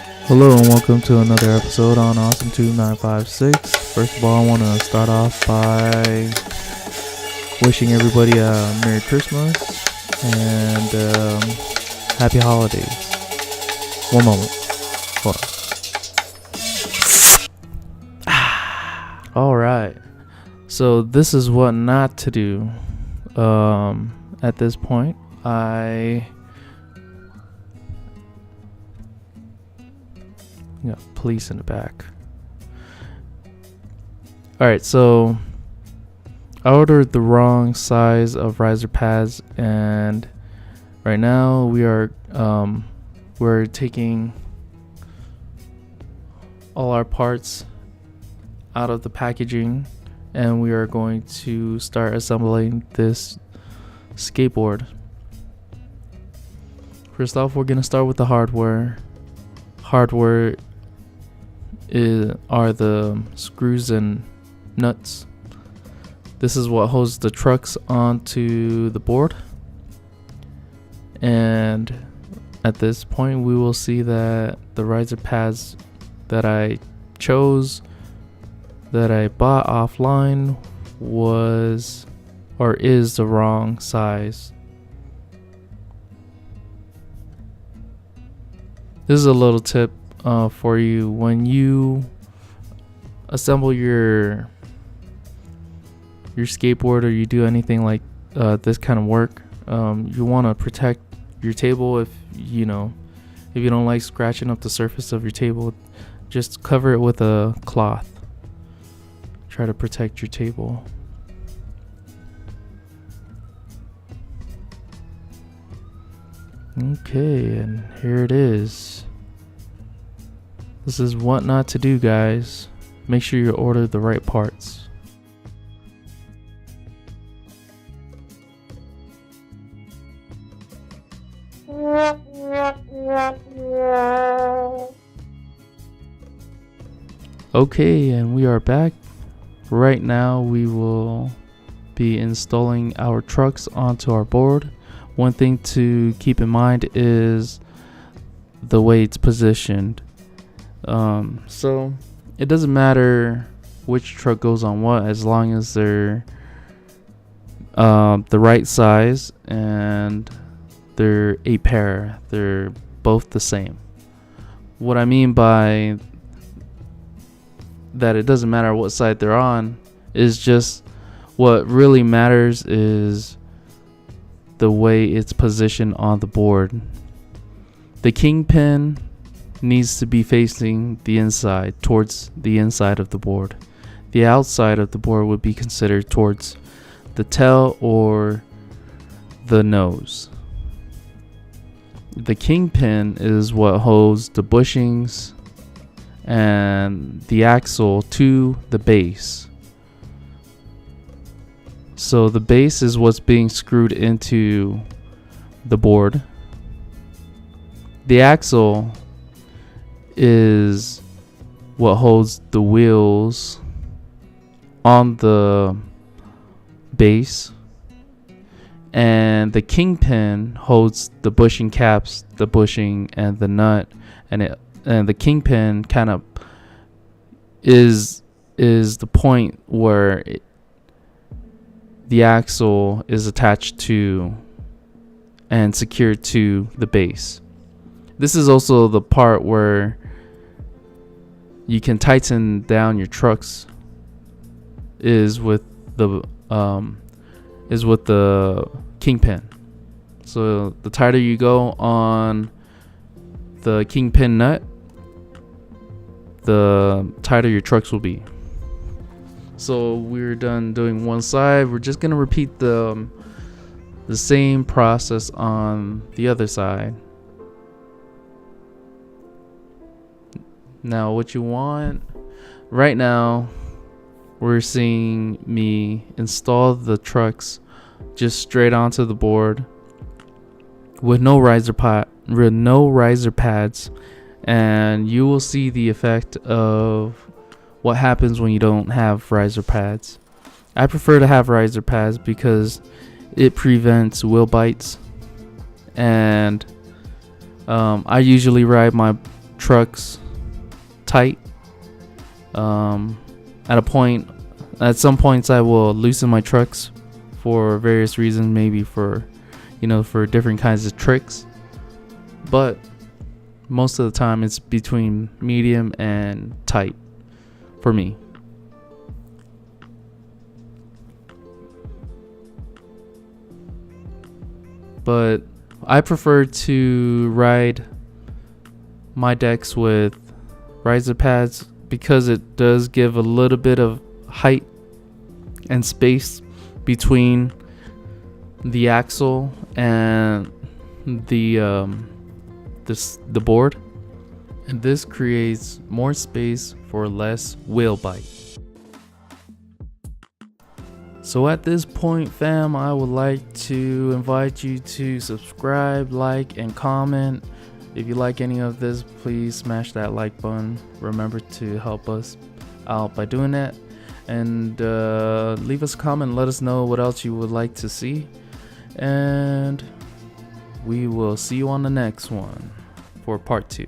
Hello and welcome to another episode on Awesome 2956. First of all, I want to start off by wishing everybody a Merry Christmas and Happy Holidays. One moment. Hold on. Alright. So this is what not to do. At this point, got police in the back. Alright, so I ordered the wrong size of riser pads, and right now we're taking all our parts out of the packaging, and we are going to start assembling this skateboard. First off, we're going to start with the hardware. Hardware are the screws and nuts. This is what holds the trucks onto the board, and at this point we will see that the riser pads that I chose, that I bought offline, is the wrong size. This is a little tip for you. When you assemble your skateboard, or you do anything like this kind of work, you want to protect your table. If you don't like scratching up the surface of your table, just cover it with a cloth. Try to protect your table. Okay, and here it is. This is what not to do, guys. Make sure you order the right parts. Okay, and we are back. Right now we will be installing our trucks onto our board. One thing to keep in mind is the way it's positioned. So it doesn't matter which truck goes on what, as long as they're the right size and they're a pair. They're both the same. What I mean by that, it doesn't matter what side they're on, is just what really matters is the way it's positioned on the board. The kingpin needs to be facing the inside, towards the inside of the board. The outside of the board would be considered towards the tail or the nose. The kingpin is what holds the bushings and the axle to the base. So the base is what's being screwed into the board. The axle is what holds the wheels on the base, and the kingpin holds the bushing caps, the bushing and the nut, and the kingpin kind of is the point where the axle is attached to and secured to the base. This is also the part where you can tighten down your trucks, is with the kingpin. So the tighter you go on the kingpin nut, the tighter your trucks will be. So we're done doing one side. We're just gonna repeat the same process on the other side. Now what you want right now, we're seeing me install the trucks just straight onto the board with no riser pads, and you will see the effect of what happens when you don't have riser pads. I prefer to have riser pads because it prevents wheel bites, and I usually ride my trucks tight. At some points I will loosen my trucks for various reasons, maybe for different kinds of tricks, but most of the time it's between medium and tight for me. But I prefer to ride my decks with riser pads because it does give a little bit of height and space between the axle and the board, and this creates more space for less wheel bite. So at this point, fam, I would like to invite you to subscribe, like, and comment. If you like any of this, please smash that like button. Remember to help us out by doing that. And leave us a comment. Let us know what else you would like to see. And we will see you on the next one for part 2.